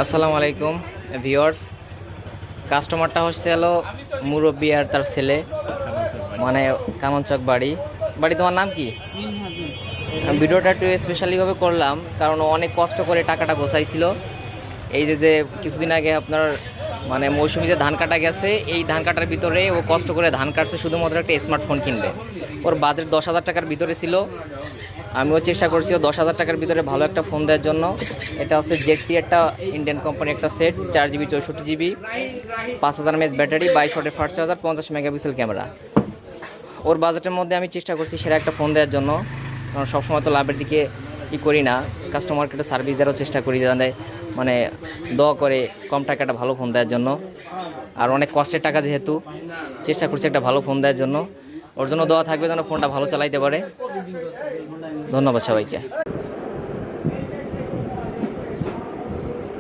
আসসালামু আলাইকুম ভিউয়ার্স। কাস্টমারটা হচ্ছে হলো মুরব্বী আর তার ছেলে, মানে কামনচক বাড়ি। তোমার নাম কি? আমি ভিডিওটা একটু স্পেশালিভাবে করলাম কারণ ও অনেক কষ্ট করে টাকাটা গোছাইছিল। এই যে যে কিছুদিন আগে আপনার মানে মৌসুমিতে ধান কাটা গেছে, এই ধান কাটার ভিতরে ও কষ্ট করে ধান কাটছে শুধুমাত্র একটা স্মার্টফোন কিনবে। ওর বাজেট 10,000 টাকার ভিতরে ছিল। আমিও চেষ্টা করছি ও 10,000 টাকার ভিতরে ভালো একটা ফোন দেওয়ার জন্য। এটা হচ্ছে জেডটি, একটা ইন্ডিয়ান কোম্পানি একটা set, 4 GB 64 GB, 5000 mAh battery, 22 ওয়াটের ফাস্ট চার্জার, 50 মেগাপিক্সেল ক্যামেরা। ওর বাজেটের মধ্যে আমি চেষ্টা করছি সেরা একটা ফোন দেওয়ার জন্য, কারণ সবসময় তো লাভের দিকে করি না, কাস্টমারকে সার্ভিস দেওয়ারও চেষ্টা করি, যাতে মানে দোয়া করে কম টাকাটা ভালো ফোন দেওয়ার জন্য। আর অনেক কষ্টের টাকা যেহেতু, চেষ্টা করছি একটা ভালো ফোন দেওয়ার জন্য। ওর জন্য দোয়া থাকবে যেন ফোনটা ভালো চালাইতে পারে। ধন্যবাদ সবাইকে।